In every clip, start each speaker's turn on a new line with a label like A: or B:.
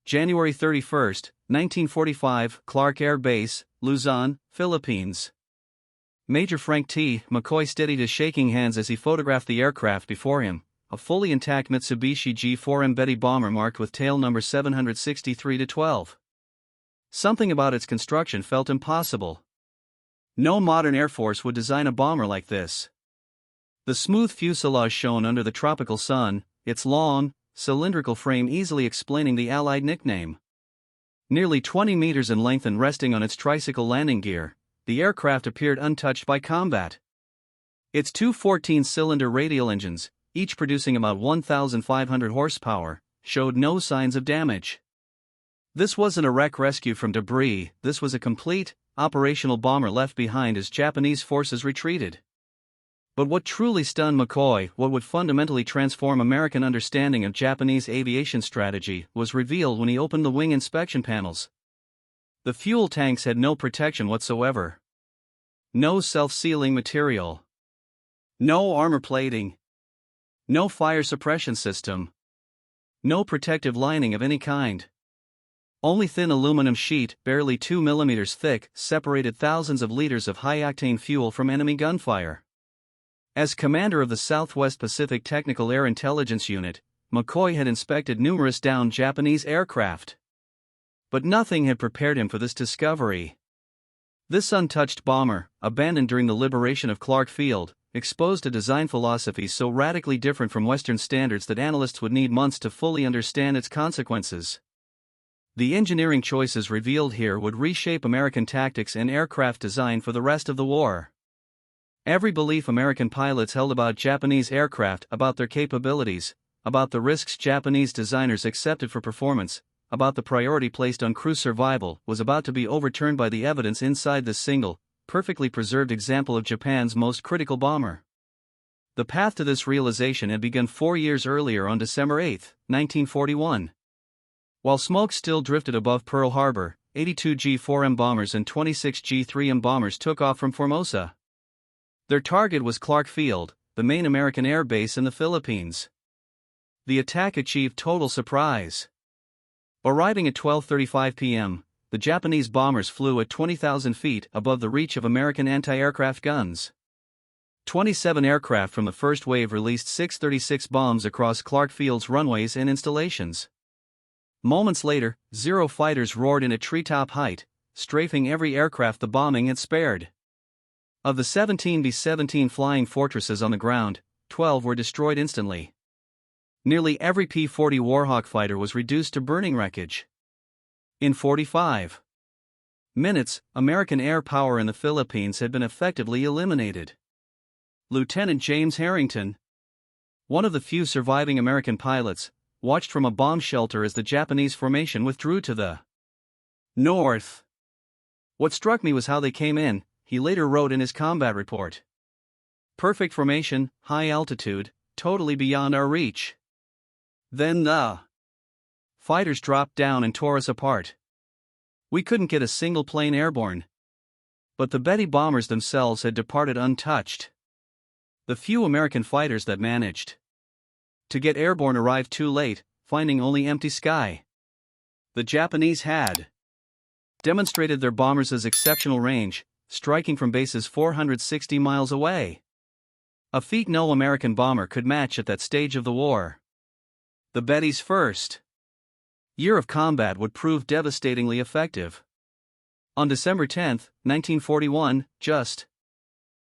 A: January 31, 1945, Clark Air Base, Luzon, Philippines. Major Frank T. McCoy steadied his shaking hands as he photographed the aircraft before him, a fully intact Mitsubishi G4M Betty bomber marked with tail number 763-12. Something about its construction felt impossible. No modern Air Force would design a bomber like this. The smooth fuselage shone under the tropical sun, its long, cylindrical frame easily explaining the Allied nickname. Nearly 20 meters in length and resting on its tricycle landing gear, the aircraft appeared untouched by combat. Its two 14-cylinder radial engines, each producing about 1,500 horsepower, showed no signs of damage. This wasn't a wreck rescued from debris, this was a complete, operational bomber left behind as Japanese forces retreated. But what truly stunned McCoy, what would fundamentally transform American understanding of Japanese aviation strategy, was revealed when he opened the wing inspection panels. The fuel tanks had no protection whatsoever. No self-sealing material. No armor plating. No fire suppression system. No protective lining of any kind. Only thin aluminum sheet, barely 2 millimeters thick, separated thousands of liters of high-octane fuel from enemy gunfire. As commander of the Southwest Pacific Technical Air Intelligence Unit, McCoy had inspected numerous downed Japanese aircraft. But nothing had prepared him for this discovery. This untouched bomber, abandoned during the liberation of Clark Field, exposed a design philosophy so radically different from Western standards that analysts would need months to fully understand its consequences. The engineering choices revealed here would reshape American tactics and aircraft design for the rest of the war. Every belief American pilots held about Japanese aircraft, about their capabilities, about the risks Japanese designers accepted for performance, about the priority placed on crew survival, was about to be overturned by the evidence inside this single, perfectly preserved example of Japan's most critical bomber. The path to this realization had begun 4 years earlier on December 8, 1941. While smoke still drifted above Pearl Harbor, 82 G4M bombers and 26 G3M bombers took off from Formosa. Their target was Clark Field, the main American air base in the Philippines. The attack achieved total surprise. Arriving at 12:35 p.m., the Japanese bombers flew at 20,000 feet above the reach of American anti-aircraft guns. 27 aircraft from the first wave released 636 bombs across Clark Field's runways and installations. Moments later, Zero fighters roared in at treetop height, strafing every aircraft the bombing had spared. Of the 17 B-17 flying fortresses on the ground, 12 were destroyed instantly. Nearly every P-40 Warhawk fighter was reduced to burning wreckage. In 45 minutes, American air power in the Philippines had been effectively eliminated. Lieutenant James Harrington, one of the few surviving American pilots, watched from a bomb shelter as the Japanese formation withdrew to the north. What struck me was how they came in, he later wrote in his combat report. Perfect formation, high altitude, totally beyond our reach. Then the fighters dropped down and tore us apart. We couldn't get a single plane airborne. But the Betty bombers themselves had departed untouched. The few American fighters that managed to get airborne arrived too late, finding only empty sky. The Japanese had demonstrated their bombers' exceptional range, striking from bases 460 miles away. A feat no American bomber could match at that stage of the war. The Betty's first year of combat would prove devastatingly effective. On December 10, 1941, just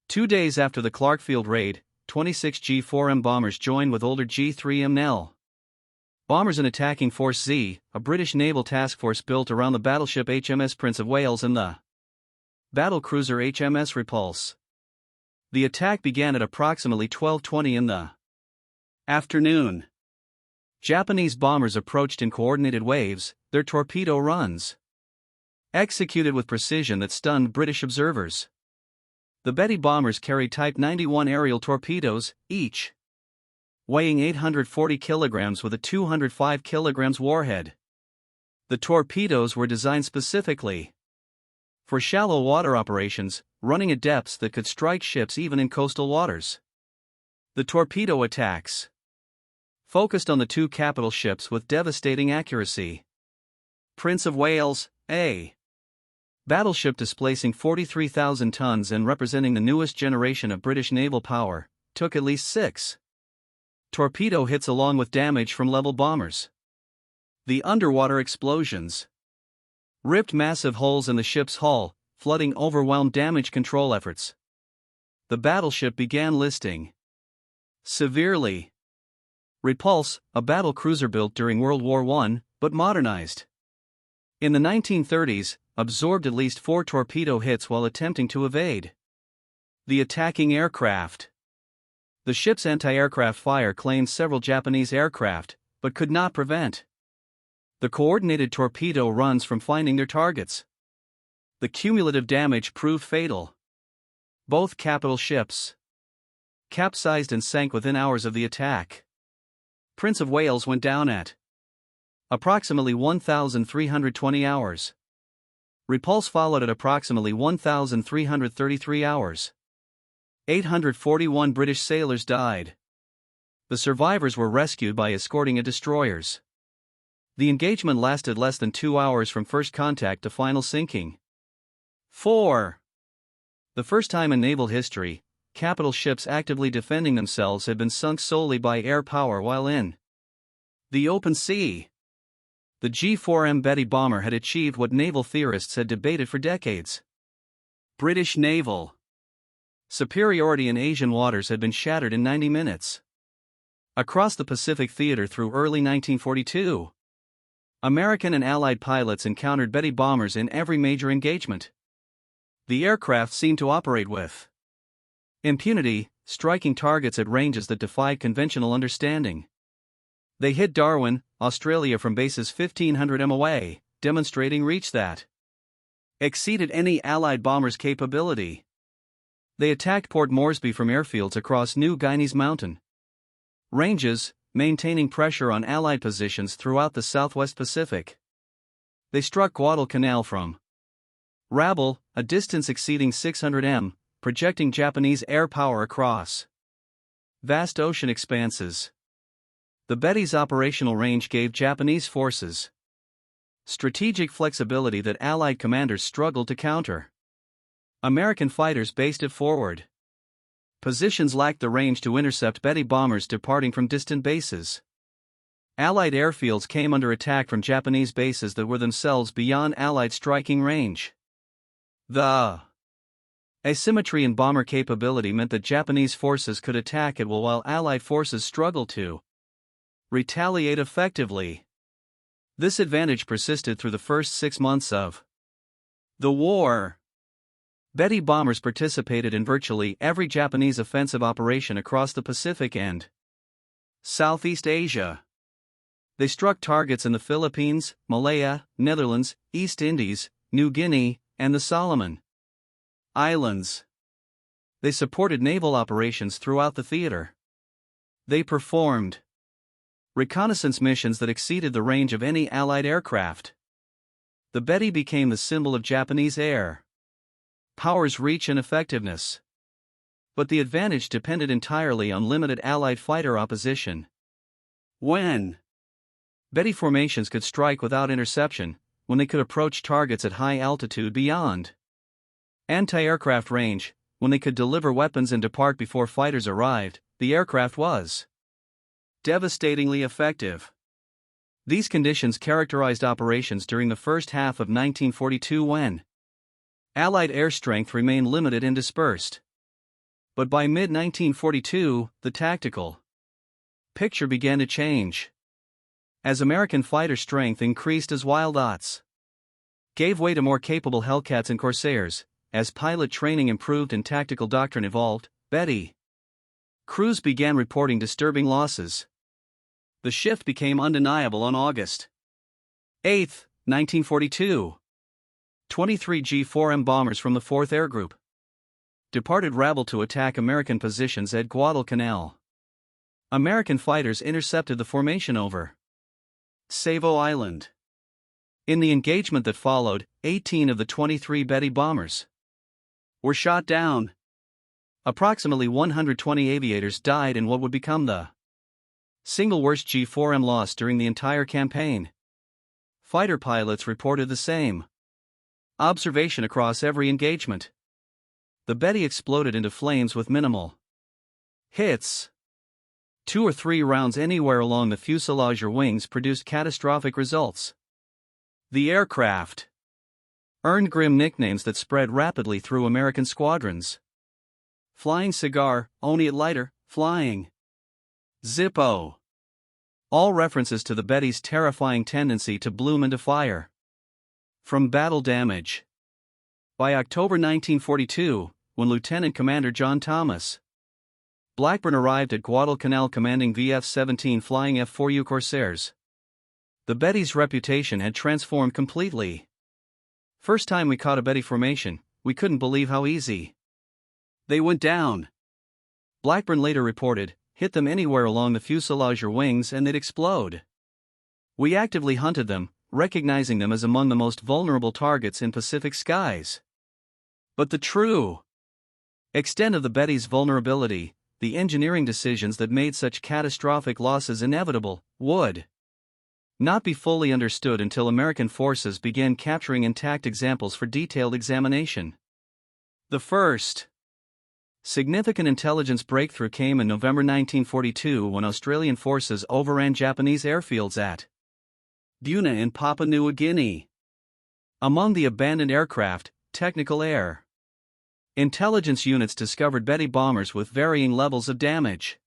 A: 2 days after the Clark Field raid, 26 G4M bombers joined with older G3M NEL bombers in Attacking Force Z, a British naval task force built around the battleship HMS Prince of Wales and the battlecruiser HMS Repulse. The attack began at approximately 12:20 in the afternoon. Japanese bombers approached in coordinated waves, their torpedo runs executed with precision that stunned British observers. The Betty bombers carried Type 91 aerial torpedoes, each weighing 840 kilograms with a 205 kilograms warhead. The torpedoes were designed specifically for shallow water operations, running at depths that could strike ships even in coastal waters. The torpedo attacks focused on the two capital ships with devastating accuracy. Prince of Wales, A. Battleship displacing 43,000 tons and representing the newest generation of British naval power, took at least 6 torpedo hits along with damage from level bombers. The underwater explosions ripped massive holes in the ship's hull, flooding overwhelmed damage control efforts. The battleship began listing severely. Repulse, a battle cruiser built during World War I, but modernized in the 1930s, absorbed at least 4 torpedo hits while attempting to evade the attacking aircraft. The ship's anti-aircraft fire claimed several Japanese aircraft, but could not prevent the coordinated torpedo runs from finding their targets. The cumulative damage proved fatal. Both capital ships capsized and sank within hours of the attack. Prince of Wales went down at approximately 1,320 hours. Repulse followed at approximately 1,333 hours. 841 British sailors died. The survivors were rescued by escorting a destroyers. The engagement lasted less than 2 hours from first contact to final sinking. 4. The first time in naval history, capital ships actively defending themselves had been sunk solely by air power while in the open sea. The G4M Betty bomber had achieved what naval theorists had debated for decades. British naval superiority in Asian waters had been shattered in 90 minutes. Across the Pacific theater through early 1942, American and Allied pilots encountered Betty bombers in every major engagement. The aircraft seemed to operate with impunity, striking targets at ranges that defied conventional understanding. They hit Darwin, Australia from bases 1,500 m away, demonstrating reach that exceeded any Allied bomber's capability. They attacked Port Moresby from airfields across New Guinea's mountain ranges, maintaining pressure on Allied positions throughout the Southwest Pacific. They struck Guadalcanal from Rabaul, a distance exceeding 600 m, projecting Japanese air power across vast ocean expanses. The Betty's operational range gave Japanese forces strategic flexibility that Allied commanders struggled to counter. American fighters based it forward positions lacked the range to intercept Betty bombers departing from distant bases. Allied airfields came under attack from Japanese bases that were themselves beyond Allied striking range. The asymmetry in bomber capability meant that Japanese forces could attack at will while Allied forces struggled to retaliate effectively. This advantage persisted through the first 6 months of the war. Betty bombers participated in virtually every Japanese offensive operation across the Pacific and Southeast Asia. They struck targets in the Philippines, Malaya, Netherlands, East Indies, New Guinea, and the Solomon Islands. They supported naval operations throughout the theater. They performed reconnaissance missions that exceeded the range of any Allied aircraft. The Betty became the symbol of Japanese air power's reach and effectiveness. But the advantage depended entirely on limited Allied fighter opposition. When Betty formations could strike without interception, when they could approach targets at high altitude beyond anti-aircraft range, when they could deliver weapons and depart before fighters arrived, the aircraft was devastatingly effective. These conditions characterized operations during the first half of 1942 when Allied air strength remained limited and dispersed. But by mid-1942, the tactical picture began to change. As American fighter strength increased as Wildauts gave way to more capable Hellcats and Corsairs, as pilot training improved and tactical doctrine evolved, Betty crews began reporting disturbing losses. The shift became undeniable on August 8, 1942. 23 G4M bombers from the 4th Air Group departed Rabaul to attack American positions at Guadalcanal. American fighters intercepted the formation over Savo Island. In the engagement that followed, 18 of the 23 Betty bombers were shot down. Approximately 120 aviators died in what would become the single worst G4M loss during the entire campaign. Fighter pilots reported the same observation across every engagement. The Betty exploded into flames with minimal hits. 2 or 3 rounds anywhere along the fuselage or wings produced catastrophic results. The aircraft earned grim nicknames that spread rapidly through American squadrons. Flying Cigar, Only It Lighter, Flying Zippo. All references to the Betty's terrifying tendency to bloom into fire. From battle damage. By October 1942, when Lieutenant Commander John Thomas Blackburn arrived at Guadalcanal commanding VF-17 Flying F-4U Corsairs, the Betty's reputation had transformed completely. First time we caught a Betty formation, we couldn't believe how easy they went down. Blackburn later reported, hit them anywhere along the fuselage or wings and they'd explode. We actively hunted them, recognizing them as among the most vulnerable targets in Pacific skies. But the true extent of the Betty's vulnerability, the engineering decisions that made such catastrophic losses inevitable, would not be fully understood until American forces began capturing intact examples for detailed examination. The first significant intelligence breakthrough came in November 1942 when Australian forces overran Japanese airfields at Buna in Papua New Guinea. Among the abandoned aircraft, technical air intelligence units discovered Betty bombers with varying levels of damage.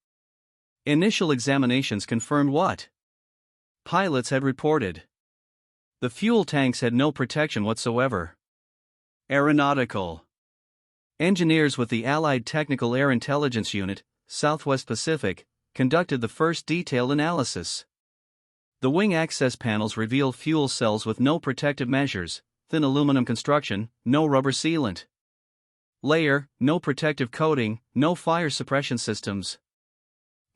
A: Initial examinations confirmed what pilots had reported. The fuel tanks had no protection whatsoever. Aeronautical engineers with the Allied Technical Air Intelligence Unit, Southwest Pacific, conducted the first detailed analysis. The wing access panels revealed fuel cells with no protective measures, thin aluminum construction, no rubber sealant layer, no protective coating, no fire suppression systems.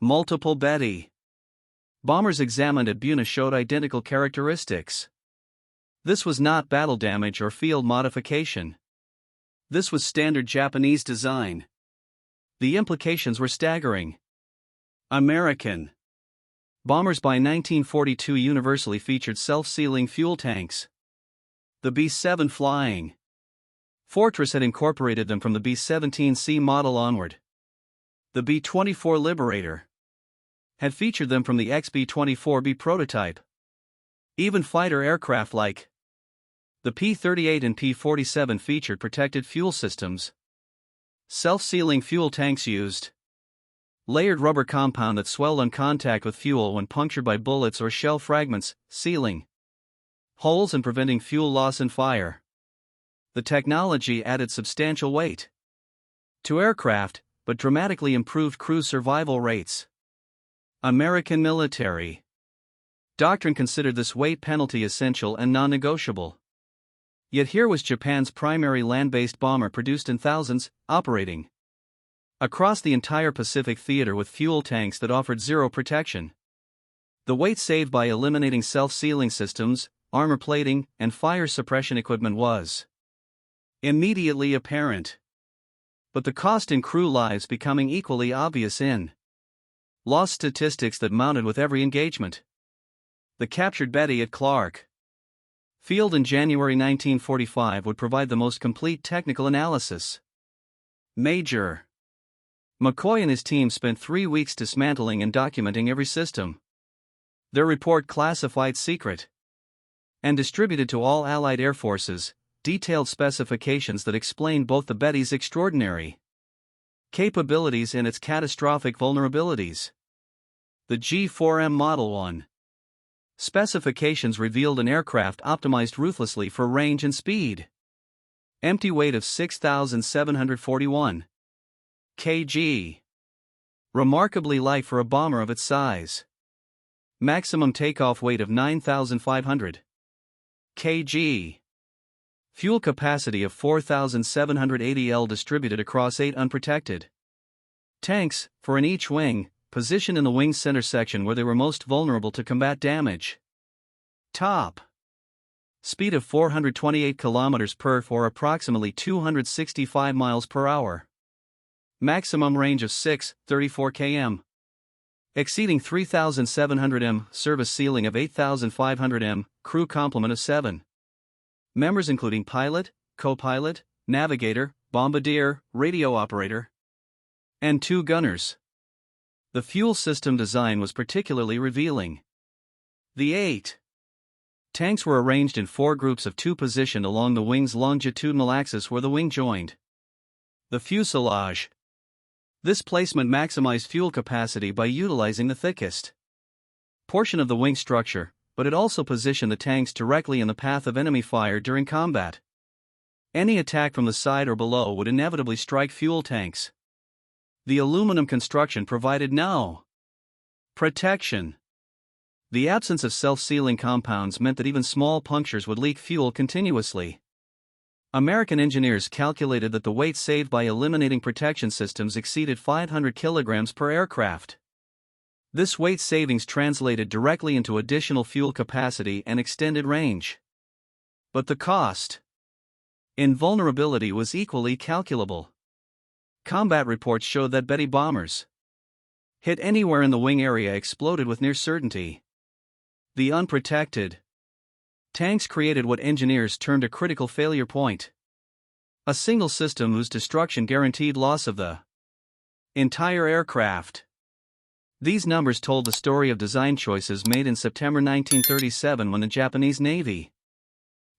A: Multiple Betty bombers examined at Buna showed identical characteristics. This was not battle damage or field modification. This was standard Japanese design. The implications were staggering. American bombers by 1942 universally featured self-sealing fuel tanks. The B-7 Flying Fortress had incorporated them from the B-17C model onward. The B-24 Liberator had featured them from the XB-24B prototype. Even fighter aircraft like the P-38 and P-47 featured protected fuel systems. Self-sealing fuel tanks used layered rubber compound that swelled on contact with fuel when punctured by bullets or shell fragments, sealing holes and preventing fuel loss and fire. The technology added substantial weight to aircraft, but dramatically improved crew survival rates. American military doctrine considered this weight penalty essential and non-negotiable. Yet here was Japan's primary land-based bomber produced in thousands, operating across the entire Pacific theater with fuel tanks that offered zero protection. The weight saved by eliminating self-sealing systems, armor plating, and fire suppression equipment was immediately apparent. But the cost in crew lives becoming equally obvious in loss statistics that mounted with every engagement. The captured Betty at Clark Field in January 1945 would provide the most complete technical analysis. Major McCoy and his team spent 3 weeks dismantling and documenting every system. Their report, classified secret and distributed to all Allied air forces, detailed specifications that explained both the Betty's extraordinary capabilities and its catastrophic vulnerabilities. The G4M Model 1 specifications revealed an aircraft optimized ruthlessly for range and speed. Empty weight of 6,741 kg. Remarkably light for a bomber of its size. Maximum takeoff weight of 9,500 kg. Fuel capacity of 4,780 L distributed across 8 unprotected tanks, 4 in each wing, positioned in the wing center section where they were most vulnerable to combat damage. Top speed of 428 km per or approximately 265 miles per hour. Maximum range of 634 km. Exceeding 3,700 m, service ceiling of 8,500 m, crew complement of 7 members including pilot, co-pilot, navigator, bombardier, radio operator, and 2 gunners. The fuel system design was particularly revealing. The 8 tanks were arranged in 4 groups of 2 positioned along the wing's longitudinal axis where the wing joined the fuselage. This placement maximized fuel capacity by utilizing the thickest portion of the wing structure, but it also positioned the tanks directly in the path of enemy fire during combat. Any attack from the side or below would inevitably strike fuel tanks. The aluminum construction provided no protection. The absence of self-sealing compounds meant that even small punctures would leak fuel continuously. American engineers calculated that the weight saved by eliminating protection systems exceeded 500 kilograms per aircraft. This weight savings translated directly into additional fuel capacity and extended range. But the cost in vulnerability was equally calculable. Combat reports showed that Betty bombers hit anywhere in the wing area exploded with near certainty. The unprotected tanks created what engineers termed a critical failure point. A single system whose destruction guaranteed loss of the entire aircraft. These numbers told the story of design choices made in September 1937 when the Japanese Navy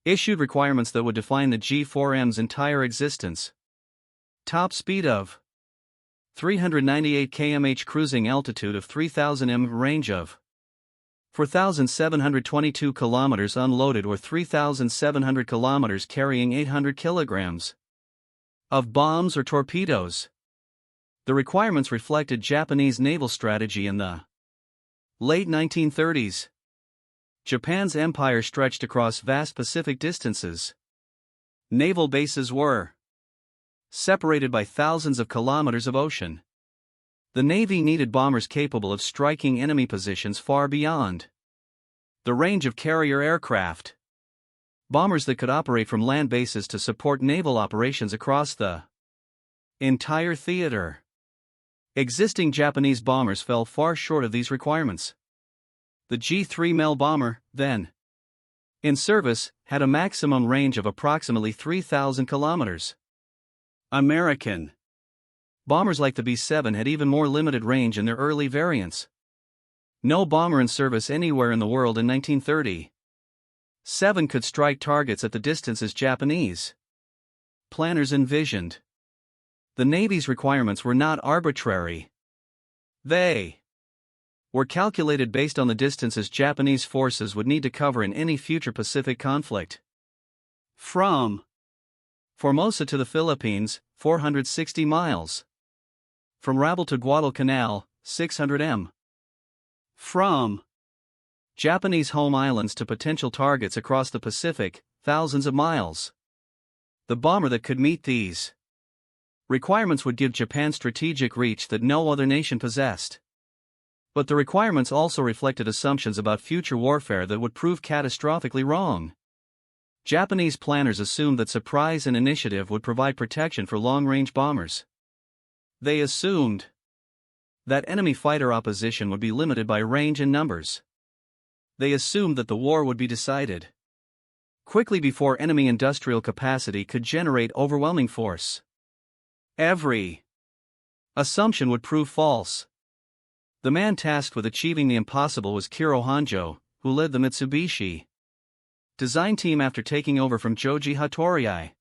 A: issued requirements that would define the G4M's entire existence. Top speed of 398 km/h, cruising altitude of 3000 m, range of 4,722 kilometers unloaded or 3,700 kilometers, carrying 800 kilograms of bombs or torpedoes. The requirements reflected Japanese naval strategy in the late 1930s. Japan's empire stretched across vast Pacific distances. Naval bases were separated by thousands of kilometers of ocean. The Navy needed bombers capable of striking enemy positions far beyond the range of carrier aircraft. Bombers that could operate from land bases to support naval operations across the entire theater. Existing Japanese bombers fell far short of these requirements. The G3 Mel bomber, then in service, had a maximum range of approximately 3,000 kilometers. American bombers like the B-7 had even more limited range in their early variants. No bomber in service anywhere in the world in 1930 7 could strike targets at the distances Japanese planners envisioned. The Navy's requirements were not arbitrary. They were calculated based on the distances Japanese forces would need to cover in any future Pacific conflict. From Formosa to the Philippines, 460 miles. From Rabaul to Guadalcanal, 600 m. From Japanese home islands to potential targets across the Pacific, thousands of miles. The bomber that could meet these requirements would give Japan strategic reach that no other nation possessed. But the requirements also reflected assumptions about future warfare that would prove catastrophically wrong. Japanese planners assumed that surprise and initiative would provide protection for long-range bombers. They assumed that enemy fighter opposition would be limited by range and numbers. They assumed that the war would be decided quickly before enemy industrial capacity could generate overwhelming force. Every assumption would prove false. The man tasked with achieving the impossible was Kiro Honjo, who led the Mitsubishi design team after taking over from Joji Hattori.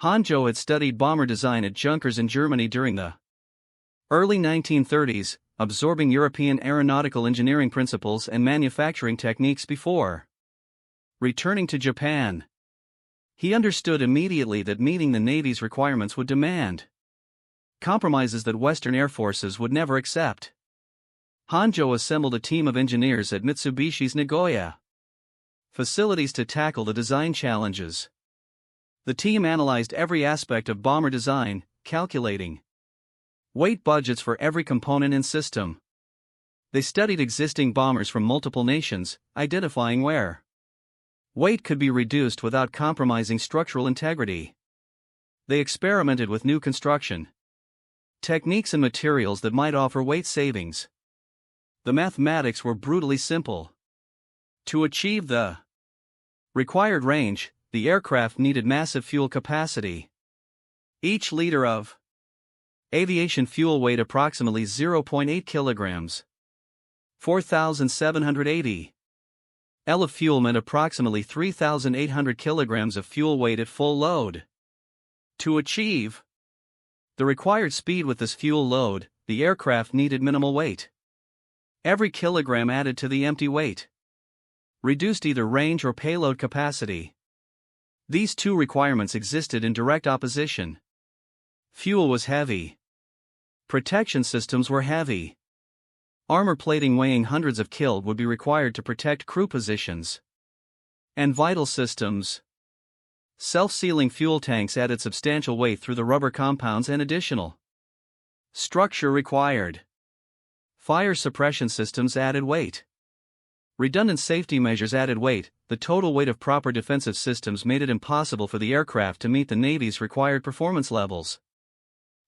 A: Honjo had studied bomber design at Junkers in Germany during the early 1930s, absorbing European aeronautical engineering principles and manufacturing techniques before returning to Japan. He understood immediately that meeting the Navy's requirements would demand compromises that Western air forces would never accept. Honjo assembled a team of engineers at Mitsubishi's Nagoya facilities to tackle the design challenges. The team analyzed every aspect of bomber design, calculating weight budgets for every component and system. They studied existing bombers from multiple nations, identifying where weight could be reduced without compromising structural integrity. They experimented with new construction techniques and materials that might offer weight savings. The mathematics were brutally simple. To achieve the Required range: the aircraft needed massive fuel capacity. Each liter of aviation fuel weighed approximately 0.8 kilograms. 4,780 L of fuel meant approximately 3,800 kilograms of fuel weight at full load. To achieve the required speed with this fuel load, the aircraft needed minimal weight. Every kilogram added to the empty weight reduced either range or payload capacity. These two requirements existed in direct opposition. Fuel was heavy. Protection systems were heavy. Armor plating weighing hundreds of kil would be required to protect crew positions and vital systems. Self-sealing fuel tanks added substantial weight through the rubber compounds and additional structure required. Fire suppression systems added weight. Redundant safety measures added weight. The total weight of proper defensive systems made it impossible for the aircraft to meet the Navy's required performance levels.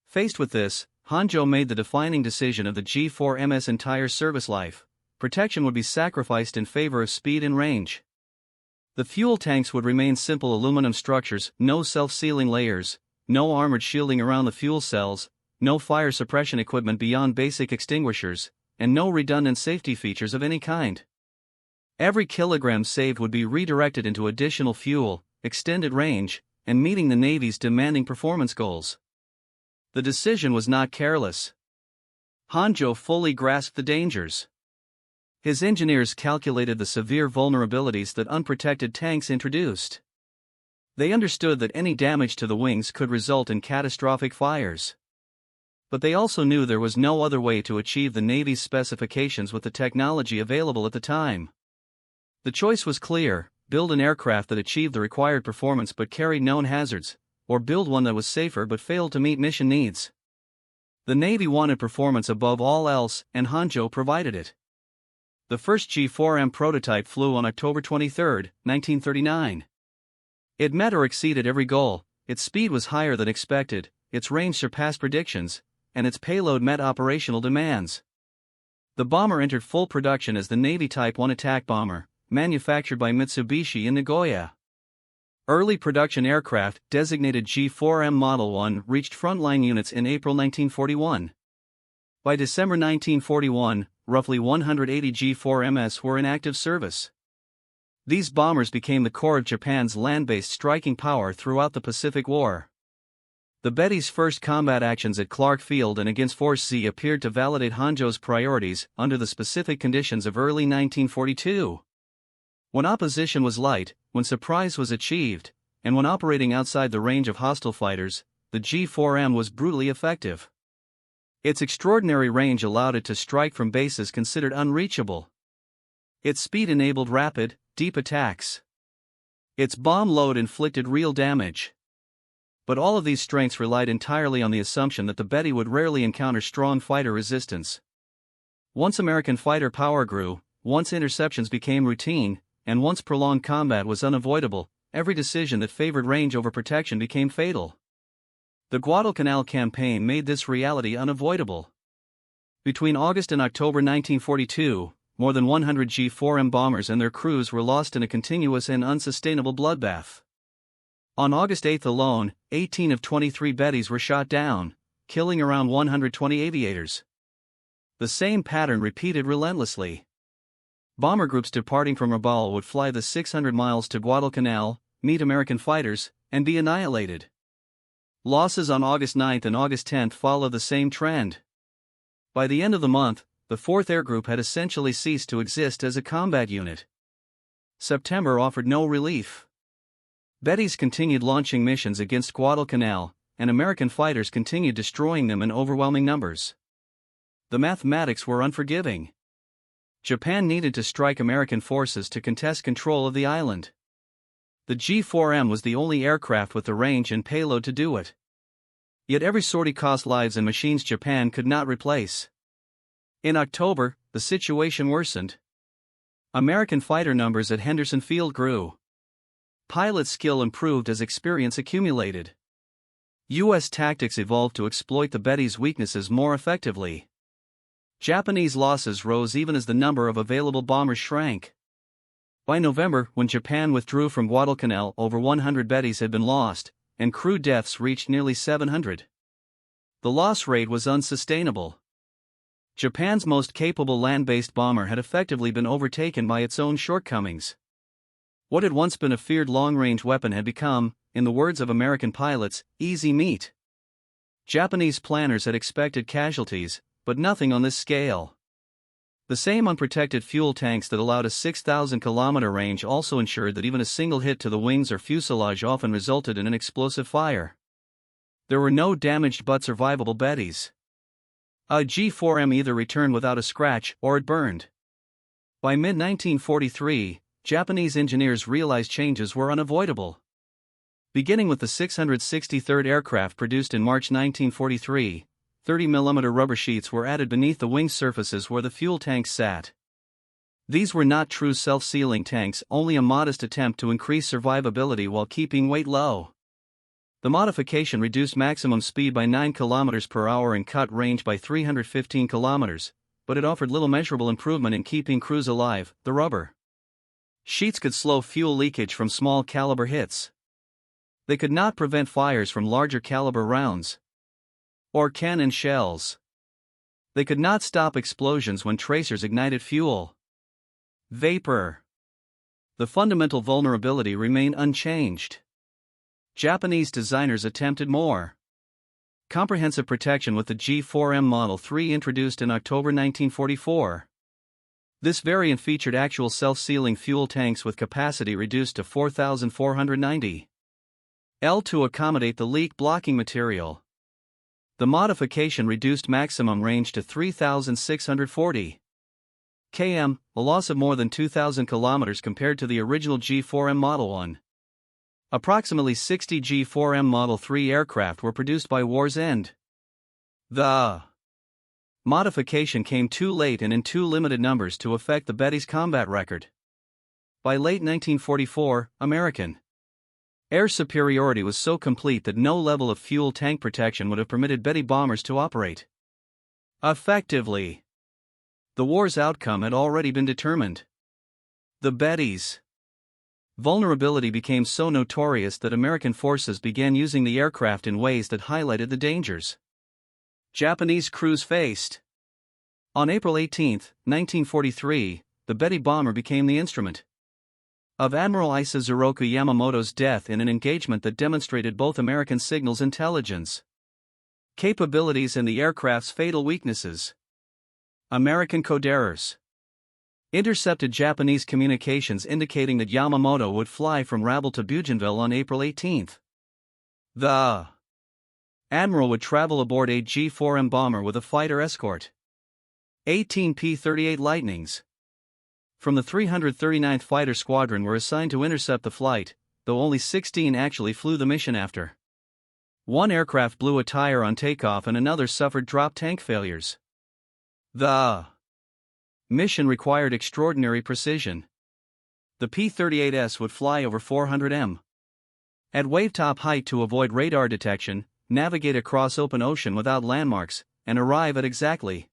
A: Faced with this, Hanjo made the defining decision of the G4MS entire service life: protection would be sacrificed in favor of speed and range. The fuel tanks would remain simple aluminum structures, no self-sealing layers, no armored shielding around the fuel cells, no fire suppression equipment beyond basic extinguishers, and no redundant safety features of any kind. Every kilogram saved would be redirected into additional fuel, extended range, and meeting the Navy's demanding performance goals. The decision was not careless. Hanjo fully grasped the dangers. His engineers calculated the severe vulnerabilities that unprotected tanks introduced. They understood that any damage to the wings could result in catastrophic fires. But they also knew there was no other way to achieve the Navy's specifications with the technology available at the time. The choice was clear: build an aircraft that achieved the required performance but carried known hazards, or build one that was safer but failed to meet mission needs. The Navy wanted performance above all else, and Hanjo provided it. The first G4M prototype flew on October 23, 1939. It met or exceeded every goal. Its speed was higher than expected, its range surpassed predictions, and its payload met operational demands. The bomber entered full production as the Navy Type 1 attack bomber, manufactured by Mitsubishi in Nagoya. Early production aircraft, designated G4M Model 1, reached frontline units in April 1941. By December 1941, roughly 180 G4MS were in active service. These bombers became the core of Japan's land-based striking power throughout the Pacific War. The Betty's first combat actions at Clark Field and against Force Z appeared to validate Hanjo's priorities under the specific conditions of early 1942. When opposition was light, when surprise was achieved, and when operating outside the range of hostile fighters, the G4M was brutally effective. Its extraordinary range allowed it to strike from bases considered unreachable. Its speed enabled rapid, deep attacks. Its bomb load inflicted real damage. But all of these strengths relied entirely on the assumption that the Betty would rarely encounter strong fighter resistance. Once American fighter power grew, once interceptions became routine, and once prolonged combat was unavoidable, every decision that favored range over protection became fatal. The Guadalcanal campaign made this reality unavoidable. Between August and October 1942, more than 100 G4M bombers and their crews were lost in a continuous and unsustainable bloodbath. On August 8 alone, 18 of 23 Bettys were shot down, killing around 120 aviators. The same pattern repeated relentlessly. Bomber groups departing from Rabaul would fly the 600 miles to Guadalcanal, meet American fighters, and be annihilated. Losses on August 9 and August 10 followed the same trend. By the end of the month, the 4th Air Group had essentially ceased to exist as a combat unit. September offered no relief. Bettys continued launching missions against Guadalcanal, and American fighters continued destroying them in overwhelming numbers. The mathematics were unforgiving. Japan needed to strike American forces to contest control of the island. The G4M was the only aircraft with the range and payload to do it. Yet every sortie cost lives and machines Japan could not replace. In October, the situation worsened. American fighter numbers at Henderson Field grew. Pilot skill improved as experience accumulated. U.S. tactics evolved to exploit the Betty's weaknesses more effectively. Japanese losses rose even as the number of available bombers shrank. By November, when Japan withdrew from Guadalcanal, over 100 Bettys had been lost, and crew deaths reached nearly 700. The loss rate was unsustainable. Japan's most capable land-based bomber had effectively been overtaken by its own shortcomings. What had once been a feared long-range weapon had become, in the words of American pilots, easy meat. Japanese planners had expected casualties, but nothing on this scale. The same unprotected fuel tanks that allowed a 6,000-kilometer range also ensured that even a single hit to the wings or fuselage often resulted in an explosive fire. There were no damaged but survivable Bettys. A G4M either returned without a scratch or it burned. By mid-1943, Japanese engineers realized changes were unavoidable. Beginning with the 663rd aircraft produced in March 1943, 30mm rubber sheets were added beneath the wing surfaces where the fuel tanks sat. These were not true self-sealing tanks, only a modest attempt to increase survivability while keeping weight low. The modification reduced maximum speed by 9 km per hour and cut range by 315 km, but it offered little measurable improvement in keeping crews alive. The rubber sheets could slow fuel leakage from small caliber hits. They could not prevent fires from larger caliber rounds or cannon shells. They could not stop explosions when tracers ignited fuel vapor. The fundamental vulnerability remained unchanged. Japanese designers attempted more comprehensive protection with the G4M Model 3 introduced in October 1944. This variant featured actual self-sealing fuel tanks with capacity reduced to 4,490 L to accommodate the leak-blocking material. The modification reduced maximum range to 3,640 km, a loss of more than 2,000 km compared to the original G4M Model 1. Approximately 60 G4M Model 3 aircraft were produced by war's end. The modification came too late and in too limited numbers to affect the Betty's combat record. By late 1944, American air superiority was so complete that no level of fuel tank protection would have permitted Betty bombers to operate effectively. The war's outcome had already been determined. The Betty's vulnerability became so notorious that American forces began using the aircraft in ways that highlighted the dangers Japanese crews faced. On April 18, 1943, the Betty bomber became the instrument of Admiral Isazoroku Yamamoto's death in an engagement that demonstrated both American signals intelligence capabilities and the aircraft's fatal weaknesses. American coders intercepted Japanese communications indicating that Yamamoto would fly from Rabaul to Bougainville on April 18. The Admiral would travel aboard a G4M bomber with a fighter escort. 18 P-38 Lightnings from the 339th Fighter Squadron were assigned to intercept the flight, though only 16 actually flew the mission after. One aircraft blew a tire on takeoff and another suffered drop tank failures. The mission required extraordinary precision. The P-38S would fly over 400 m at wavetop height to avoid radar detection, navigate across open ocean without landmarks, and arrive at exactly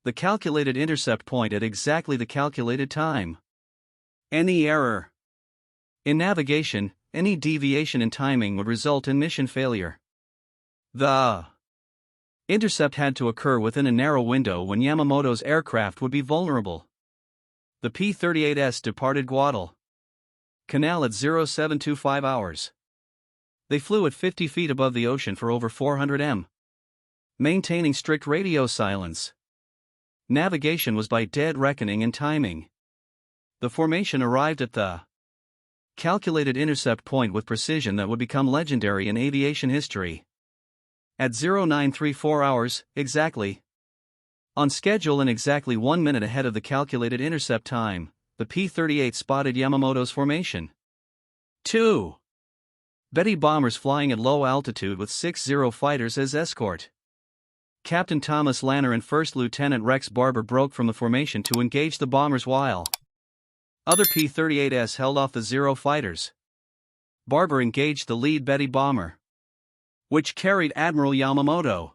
A: the calculated intercept point at exactly the calculated time. Any error in navigation, any deviation in timing would result in mission failure. The intercept had to occur within a narrow window when Yamamoto's aircraft would be vulnerable. The P-38S departed Guadalcanal at 0725 hours. They flew at 50 feet above the ocean for over 400 m, maintaining strict radio silence. Navigation was by dead reckoning and timing. The formation arrived at the calculated intercept point with precision that would become legendary in aviation history. At 0934 hours, exactly on schedule and exactly 1 minute ahead of the calculated intercept time, the P-38 spotted Yamamoto's formation. 2 Betty bombers flying at low altitude with 60 fighters as escort. Captain Thomas Lanner and First Lieutenant Rex Barber broke from the formation to engage the bombers while other P-38s held off the 0 fighters. Barber engaged the lead Betty bomber, which carried Admiral Yamamoto.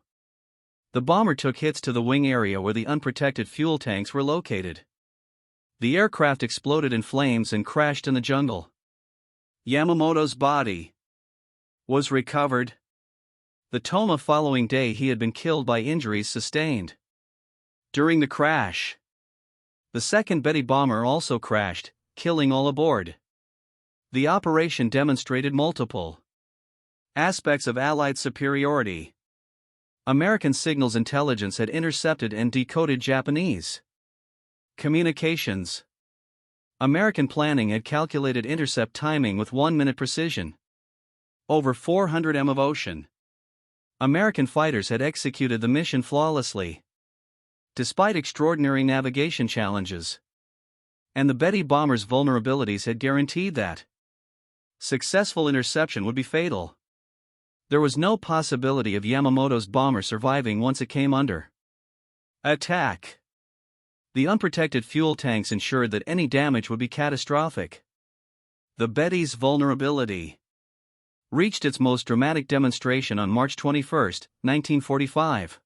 A: The bomber took hits to the wing area where the unprotected fuel tanks were located. The aircraft exploded in flames and crashed in the jungle. Yamamoto's body was recovered. The Toma following day he had been killed by injuries sustained during the crash. The second Betty bomber also crashed, killing all aboard. The operation demonstrated multiple aspects of Allied superiority. American signals intelligence had intercepted and decoded Japanese communications. American planning had calculated intercept timing with 1-minute precision. Over 400 m of ocean. American fighters had executed the mission flawlessly, despite extraordinary navigation challenges. And the Betty bomber's vulnerabilities had guaranteed that successful interception would be fatal. There was no possibility of Yamamoto's bomber surviving once it came under attack. The unprotected fuel tanks ensured that any damage would be catastrophic. The Betty's vulnerability reached its most dramatic demonstration on March 21, 1945.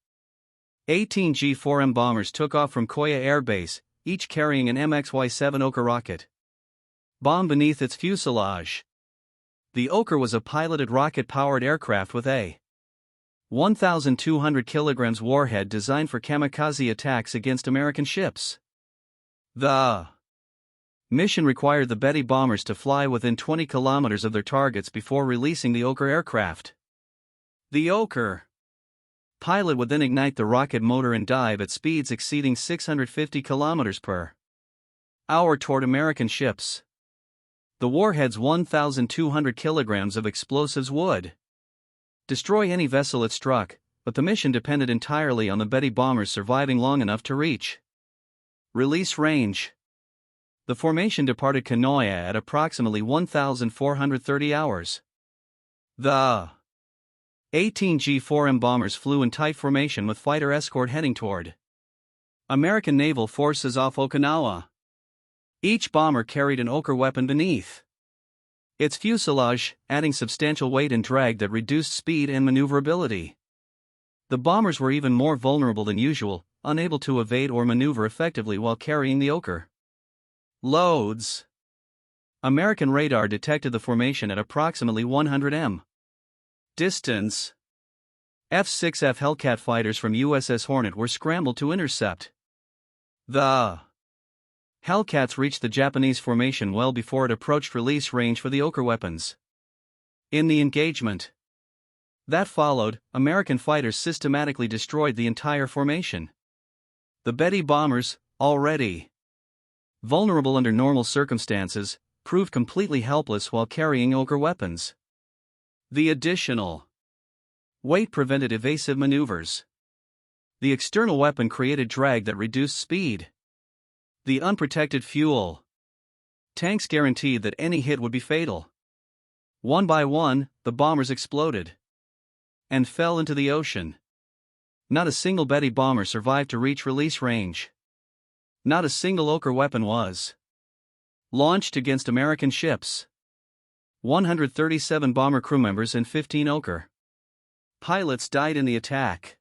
A: 18 G-4M bombers took off from Koya Air Base, each carrying an MXY-7 Oka rocket bomb beneath its fuselage. The Oka was a piloted rocket-powered aircraft with a 1,200 kg warhead designed for kamikaze attacks against American ships. The mission required the Betty bombers to fly within 20 kilometers of their targets before releasing the Oka aircraft. The Oka pilot would then ignite the rocket motor and dive at speeds exceeding 650 kilometers per hour toward American ships. The warhead's 1,200 kilograms of explosives would destroy any vessel it struck, but the mission depended entirely on the Betty bombers surviving long enough to reach release range. The formation departed Kanoya at approximately 1,430 hours. The 18 G-4M bombers flew in tight formation with fighter escort heading toward American naval forces off Okinawa. Each bomber carried an Oka weapon beneath its fuselage, adding substantial weight and drag that reduced speed and maneuverability. The bombers were even more vulnerable than usual, unable to evade or maneuver effectively while carrying the Oka loads. American radar detected the formation at approximately 100 m distance. F-6F Hellcat fighters from USS Hornet were scrambled to intercept. The Hellcats reached the Japanese formation well before it approached release range for the Oka weapons. In the engagement that followed, American fighters systematically destroyed the entire formation. The Betty bombers, already vulnerable under normal circumstances, proved completely helpless while carrying Oka weapons. The additional weight prevented evasive maneuvers. The external weapon created drag that reduced speed. The unprotected fuel tanks guaranteed that any hit would be fatal. One by one, the bombers exploded and fell into the ocean. Not a single Betty bomber survived to reach release range. Not a single Oka weapon was launched against American ships. 137 bomber crew members and 15 Oka pilots died in the attack.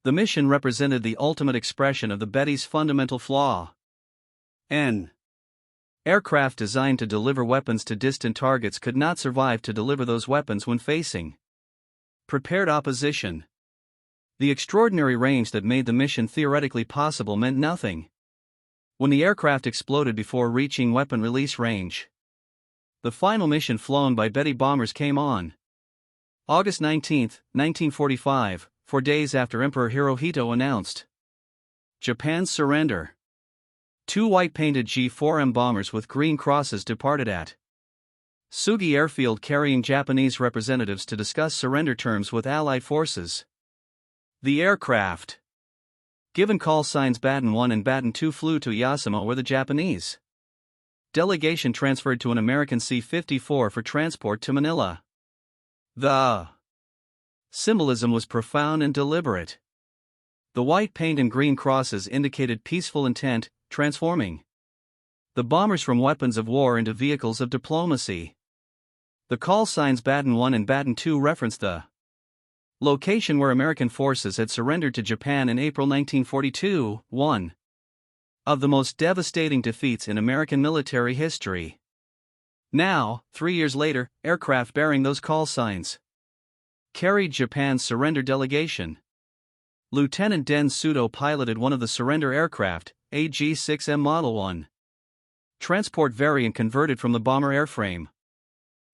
A: The mission represented the ultimate expression of the Betty's fundamental flaw. An aircraft designed to deliver weapons to distant targets could not survive to deliver those weapons when facing prepared opposition. The extraordinary range that made the mission theoretically possible meant nothing when the aircraft exploded before reaching weapon release range. The final mission flown by Betty bombers came on August 19, 1945, 4 days after Emperor Hirohito announced Japan's surrender. 2 white-painted G-4M bombers with green crosses departed at Sugi Airfield carrying Japanese representatives to discuss surrender terms with Allied forces. The aircraft, given call signs Baton 1 and Baton 2, flew to Yasumo where the Japanese delegation transferred to an American C-54 for transport to Manila. The symbolism was profound and deliberate. The white paint and green crosses indicated peaceful intent, transforming the bombers from weapons of war into vehicles of diplomacy. The call signs Baton 1 and Baton 2 referenced the location where American forces had surrendered to Japan in April 1942. 1. of the most devastating defeats in American military history. Now, 3 years later, aircraft bearing those call signs carried Japan's surrender delegation. Lieutenant Den Sudo piloted one of the surrender aircraft, a G6M Model 1 transport variant converted from the bomber airframe.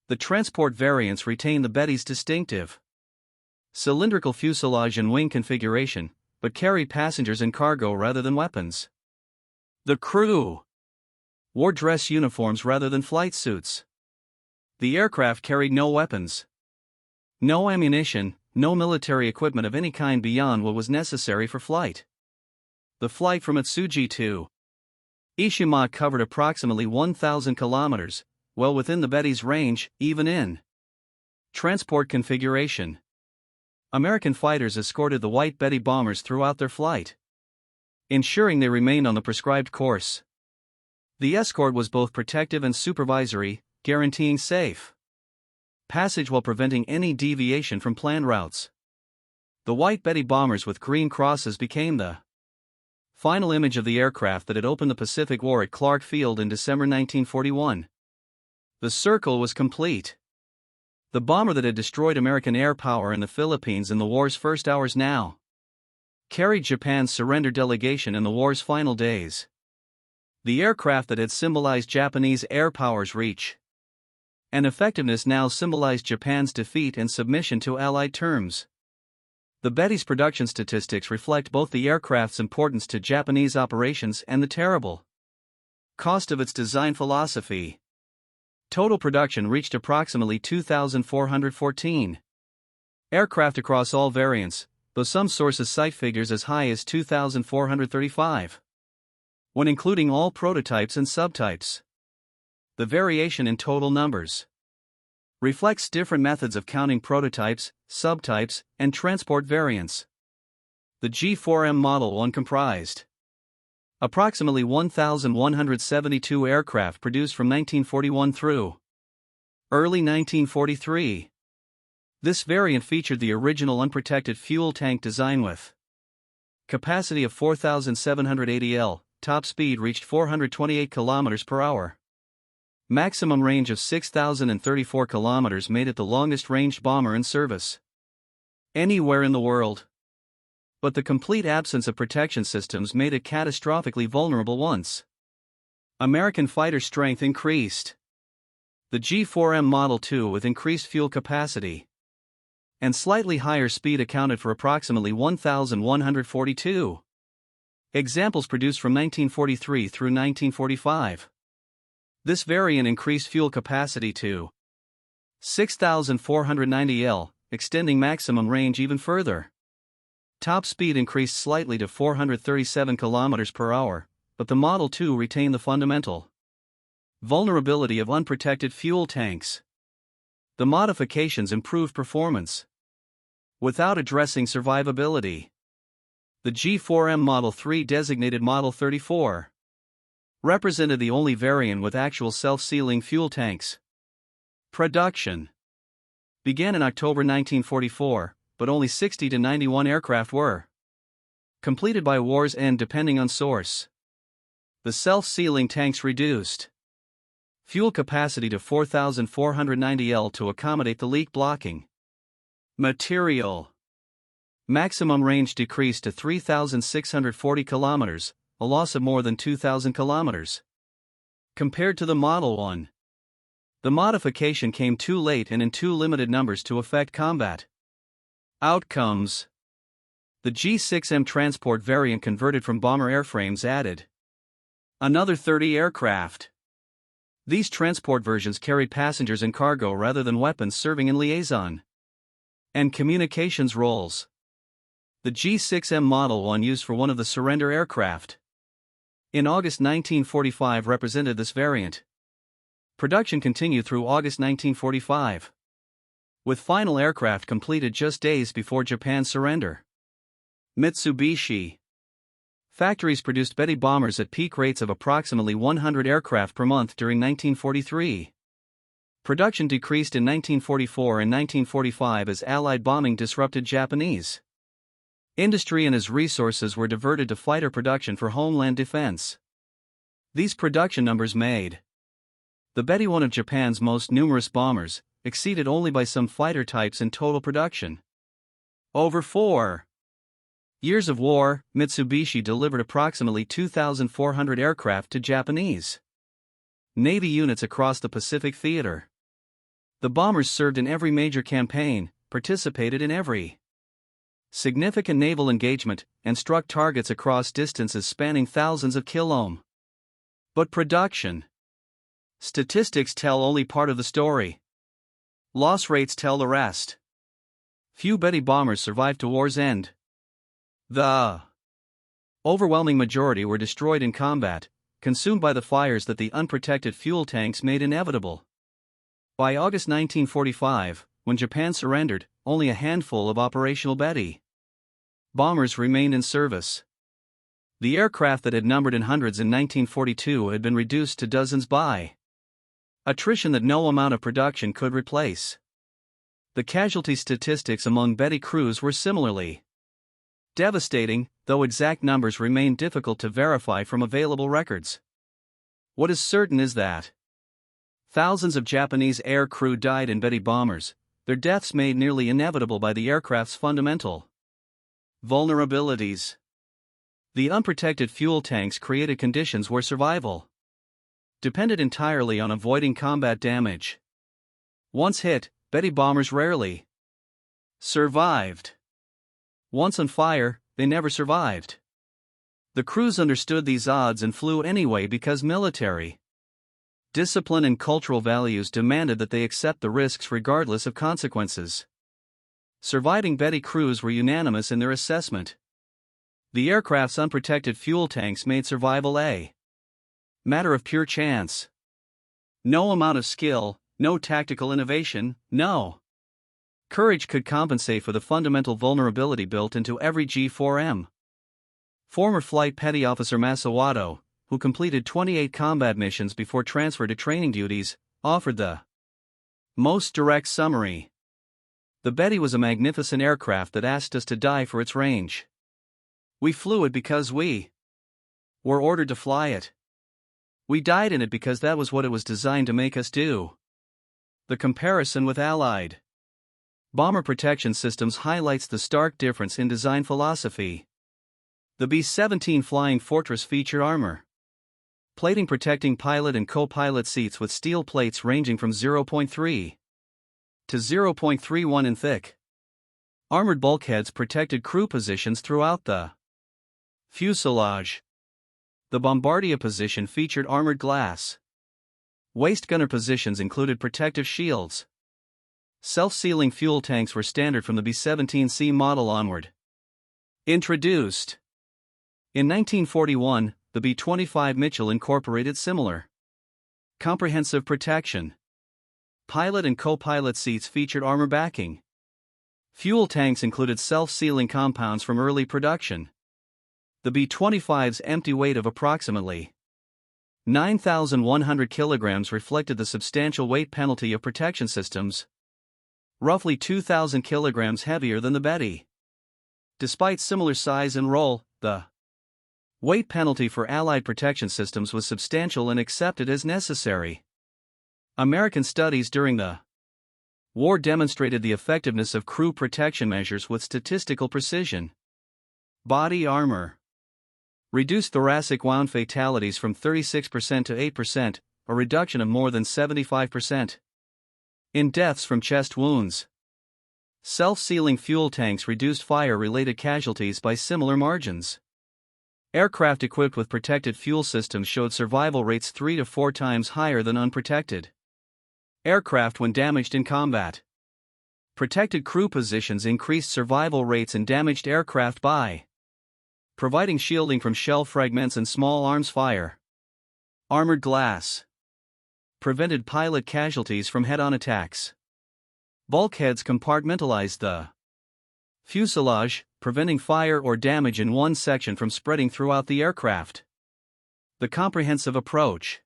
A: The transport variants retain the Betty's distinctive cylindrical fuselage and wing configuration, but carried passengers and cargo rather than weapons. The crew wore dress uniforms rather than flight suits. The aircraft carried no weapons, no ammunition, no military equipment of any kind beyond what was necessary for flight. The flight from Atsugi to Ishima covered approximately 1,000 kilometers, well within the Betty's range, even in transport configuration. American fighters escorted the White Betty bombers throughout their flight, ensuring they remained on the prescribed course. The escort was both protective and supervisory, guaranteeing safe passage while preventing any deviation from planned routes. The White Betty bombers with green crosses became the final image of the aircraft that had opened the Pacific War at Clark Field in December 1941. The circle was complete. The bomber that had destroyed American air power in the Philippines in the war's first hours now carried Japan's surrender delegation in the war's final days. The aircraft that had symbolized Japanese air power's reach and effectiveness now symbolized Japan's defeat and submission to Allied terms. The Betty's production statistics reflect both the aircraft's importance to Japanese operations and the terrible cost of its design philosophy. Total production reached approximately 2,414 aircraft across all variants, though some sources cite figures as high as 2,435 when including all prototypes and subtypes. The variation in total numbers reflects different methods of counting prototypes, subtypes, and transport variants. The G4M Model 1 comprised approximately 1,172 aircraft produced from 1941 through early 1943. This variant featured the original unprotected fuel tank design with capacity of 4,780 L, top speed reached 428 km per hour. Maximum range of 6,034 kilometers made it the longest-ranged bomber in service anywhere in the world. But the complete absence of protection systems made it catastrophically vulnerable once American fighter strength increased. The G4M Model 2 with increased fuel capacity and slightly higher speed accounted for approximately 1,142 examples produced from 1943 through 1945. This variant increased fuel capacity to 6,490 L, extending maximum range even further. Top speed increased slightly to 437 km per hour, but the Model 2 retained the fundamental vulnerability of unprotected fuel tanks. The modifications improved performance without addressing survivability. The G4M Model 3, designated Model 34, represented the only variant with actual self-sealing fuel tanks. Production began in October 1944, but only 60 to 91 aircraft were completed by war's end depending on source. The self-sealing tanks reduced fuel capacity to 4,490 L to accommodate the leak blocking material. Maximum range decreased to 3,640 kilometers, a loss of more than 2,000 kilometers. Compared to the Model 1, the modification came too late and in too limited numbers to affect combat outcomes. The G6M transport variant converted from bomber airframes added another 30 aircraft. These transport versions carried passengers and cargo rather than weapons, serving in liaison and communications roles. The G6M Model 1, used for one of the surrender aircraft in August 1945, represented this variant. Production continued through August 1945, with final aircraft completed just days before Japan's surrender. Mitsubishi factories produced Betty bombers at peak rates of approximately 100 aircraft per month during 1943. Production decreased in 1944 and 1945 as Allied bombing disrupted Japanese industry and as resources were diverted to fighter production for homeland defense. These production numbers made the Betty, one of Japan's most numerous bombers, exceeded only by some fighter types in total production. Over 4 years of war, Mitsubishi delivered approximately 2,400 aircraft to Japanese Navy units across the Pacific theater. The bombers served in every major campaign, participated in every significant naval engagement, and struck targets across distances spanning thousands of kilometers. But production statistics tell only part of the story. Loss rates tell the rest. Few Betty bombers survived to war's end. The overwhelming majority were destroyed in combat, consumed by the fires that the unprotected fuel tanks made inevitable. By August 1945, when Japan surrendered, only a handful of operational Betty bombers remained in service. The aircraft that had numbered in hundreds in 1942 had been reduced to dozens by attrition that no amount of production could replace. The casualty statistics among Betty crews were similarly devastating, though exact numbers remain difficult to verify from available records. What is certain is that thousands of Japanese air crew died in Betty bombers, their deaths made nearly inevitable by the aircraft's fundamental vulnerabilities. The unprotected fuel tanks created conditions where survival depended entirely on avoiding combat damage. Once hit, Betty bombers rarely survived. Once on fire, they never survived. The crews understood these odds and flew anyway because military discipline and cultural values demanded that they accept the risks regardless of consequences. Surviving Betty crews were unanimous in their assessment. The aircraft's unprotected fuel tanks made survival a matter of pure chance. No amount of skill, no tactical innovation, no courage could compensate for the fundamental vulnerability built into every G4M. Former Flight Petty Officer Masawato, who completed 28 combat missions before transfer to training duties, offered the most direct summary. The Betty was a magnificent aircraft that asked us to die for its range. We flew it because we were ordered to fly it. We died in it because that was what it was designed to make us do. The comparison with Allied bomber protection systems highlights the stark difference in design philosophy. The B-17 Flying Fortress featured armor plating protecting pilot and co-pilot seats with steel plates ranging from 0.3 to 0.31 in thick. Armored bulkheads protected crew positions throughout the fuselage. The Bombardier position featured armored glass. Waist gunner positions included protective shields. Self-sealing fuel tanks were standard from the B-17C model onward. Introduced in 1941, the B-25 Mitchell incorporated similar comprehensive protection. Pilot and co-pilot seats featured armor backing. Fuel tanks included self-sealing compounds from early production. The B-25's empty weight of approximately 9,100 kilograms reflected the substantial weight penalty of protection systems, roughly 2,000 kilograms heavier than the Betty. Despite similar size and role, the weight penalty for Allied protection systems was substantial and accepted as necessary. American studies during the war demonstrated the effectiveness of crew protection measures with statistical precision. Body armor reduced thoracic wound fatalities from 36% to 8%, a reduction of more than 75%. In deaths from chest wounds, self-sealing fuel tanks reduced fire-related casualties by similar margins. Aircraft equipped with protected fuel systems showed survival rates 3 to 4 times higher than unprotected aircraft when damaged in combat. Protected crew positions increased survival rates in damaged aircraft by providing shielding from shell fragments and small arms fire. Armored glass prevented pilot casualties from head-on attacks. Bulkheads compartmentalized the fuselage, preventing fire or damage in one section from spreading throughout the aircraft. The comprehensive approach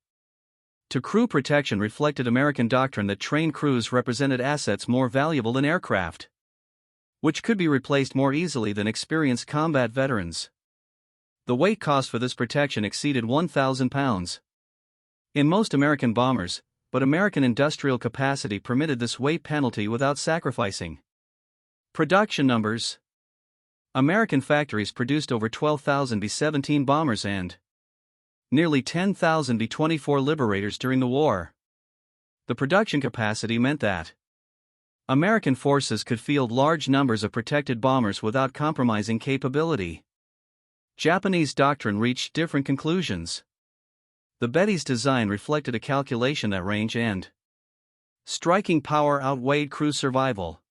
A: to crew protection reflected American doctrine that trained crews represented assets more valuable than aircraft, which could be replaced more easily than experienced combat veterans. The weight cost for this protection exceeded 1,000 pounds. In most American bombers, but American industrial capacity permitted this weight penalty without sacrificing production numbers. American factories produced over 12,000 B-17 bombers and nearly 10,000 B-24 Liberators during the war. The production capacity meant that American forces could field large numbers of protected bombers without compromising capability. Japanese doctrine reached different conclusions. The Betty's design reflected a calculation that range and striking power outweighed crew survival.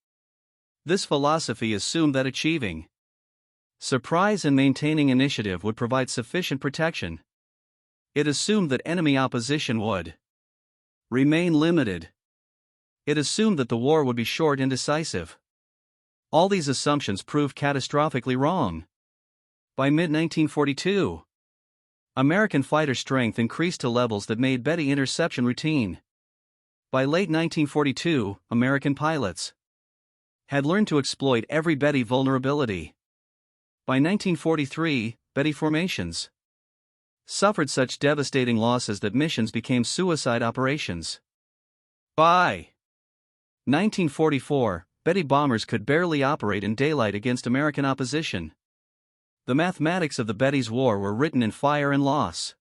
A: This philosophy assumed that achieving surprise and maintaining initiative would provide sufficient protection. It assumed that enemy opposition would remain limited. It assumed that the war would be short and decisive. All these assumptions proved catastrophically wrong. By mid-1942, American fighter strength increased to levels that made Betty interception routine. By late 1942, American pilots had learned to exploit every Betty vulnerability. By 1943, Betty formations suffered such devastating losses that missions became suicide operations. By 1944, Betty bombers could barely operate in daylight against American opposition. The mathematics of the Betty's war were written in fire and loss.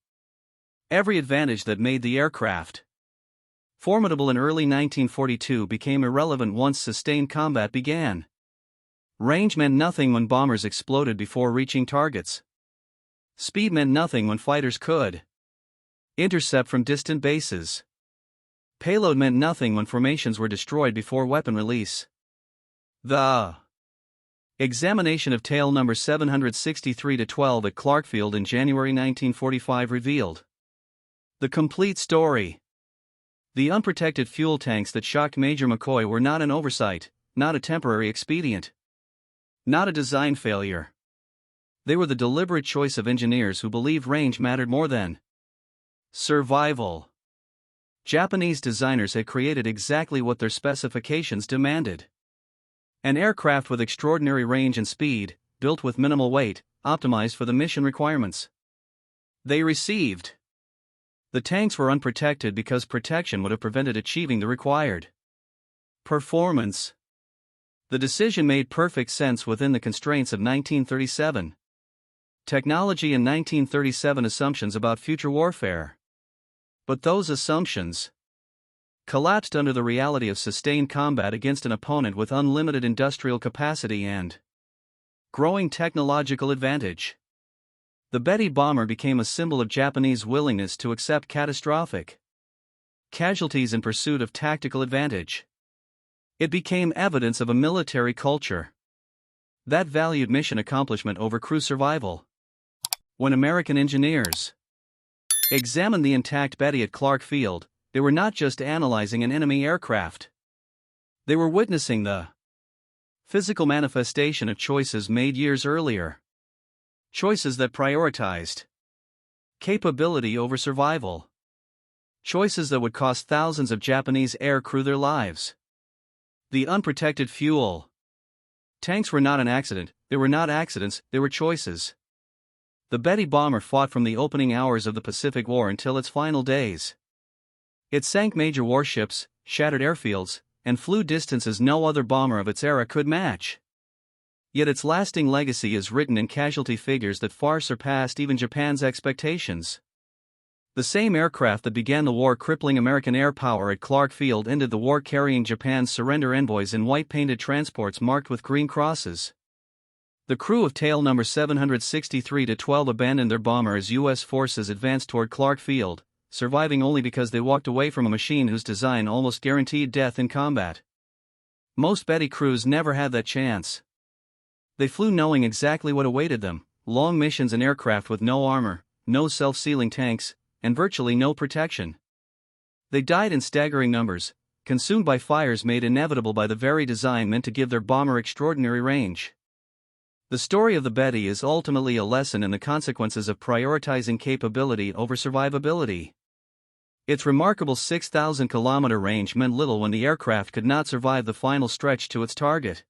A: Every advantage that made the aircraft formidable in early 1942 became irrelevant once sustained combat began. Range meant nothing when bombers exploded before reaching targets. Speed meant nothing when fighters could intercept from distant bases. Payload meant nothing when formations were destroyed before weapon release. The examination of tail number 763-12 at Clarkfield in January 1945 revealed the complete story. The unprotected fuel tanks that shocked Major McCoy were not an oversight, not a temporary expedient, not a design failure. They were the deliberate choice of engineers who believed range mattered more than survival. Japanese designers had created exactly what their specifications demanded. An aircraft with extraordinary range and speed, built with minimal weight, optimized for the mission requirements they received. The tanks were unprotected because protection would have prevented achieving the required performance. The decision made perfect sense within the constraints of 1937. Technology and 1937 assumptions about future warfare. But those assumptions collapsed under the reality of sustained combat against an opponent with unlimited industrial capacity and growing technological advantage. The Betty bomber became a symbol of Japanese willingness to accept catastrophic casualties in pursuit of tactical advantage. It became evidence of a military culture that valued mission accomplishment over crew survival. When American engineers examined the intact Betty at Clark Field, they were not just analyzing an enemy aircraft. They were witnessing the physical manifestation of choices made years earlier. Choices that prioritized capability over survival. Choices that would cost thousands of Japanese air crew their lives. The unprotected fuel tanks were not an accident, they were not accidents, they were choices. The Betty bomber fought from the opening hours of the Pacific War until its final days. It sank major warships, shattered airfields, and flew distances no other bomber of its era could match. Yet its lasting legacy is written in casualty figures that far surpassed even Japan's expectations. The same aircraft that began the war crippling American air power at Clark Field ended the war carrying Japan's surrender envoys in white-painted transports marked with green crosses. The crew of tail number 763-12 abandoned their bomber as U.S. forces advanced toward Clark Field, surviving only because they walked away from a machine whose design almost guaranteed death in combat. Most Betty crews never had that chance. They flew knowing exactly what awaited them: long missions in aircraft with no armor, no self-sealing tanks, and virtually no protection. They died in staggering numbers, consumed by fires made inevitable by the very design meant to give their bomber extraordinary range. The story of the Betty is ultimately a lesson in the consequences of prioritizing capability over survivability. Its remarkable 6,000-kilometer range meant little when the aircraft could not survive the final stretch to its target.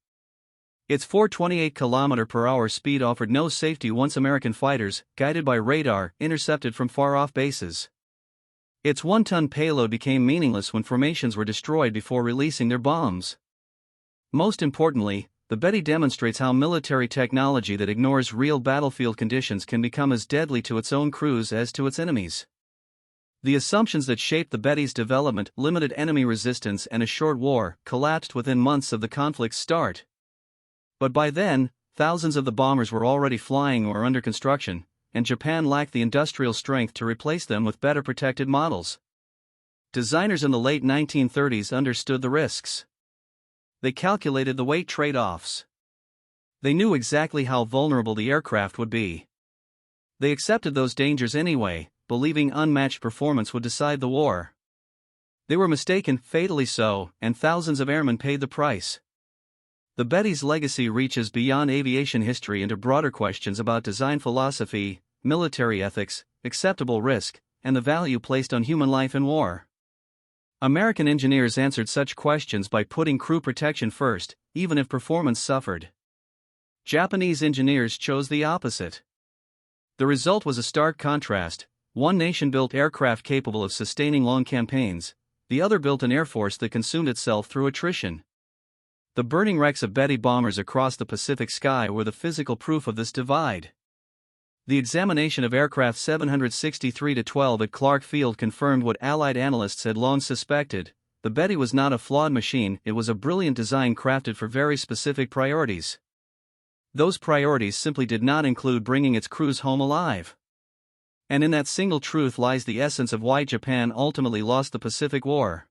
A: Its 428 km/h speed offered no safety once American fighters, guided by radar, intercepted from far-off bases. Its 1-ton payload became meaningless when formations were destroyed before releasing their bombs. Most importantly, the Betty demonstrates how military technology that ignores real battlefield conditions can become as deadly to its own crews as to its enemies. The assumptions that shaped the Betty's development, limited enemy resistance and a short war, collapsed within months of the conflict's start. But by then, thousands of the bombers were already flying or under construction, and Japan lacked the industrial strength to replace them with better protected models. Designers in the late 1930s understood the risks. They calculated the weight trade-offs. They knew exactly how vulnerable the aircraft would be. They accepted those dangers anyway, believing unmatched performance would decide the war. They were mistaken, fatally so, and thousands of airmen paid the price. The Betty's legacy reaches beyond aviation history into broader questions about design philosophy, military ethics, acceptable risk, and the value placed on human life in war. American engineers answered such questions by putting crew protection first, even if performance suffered. Japanese engineers chose the opposite. The result was a stark contrast. One nation built aircraft capable of sustaining long campaigns, the other built an air force that consumed itself through attrition. The burning wrecks of Betty bombers across the Pacific sky were the physical proof of this divide. The examination of aircraft 763-12 at Clark Field confirmed what Allied analysts had long suspected: the Betty was not a flawed machine, it was a brilliant design crafted for very specific priorities. Those priorities simply did not include bringing its crews home alive. And in that single truth lies the essence of why Japan ultimately lost the Pacific War.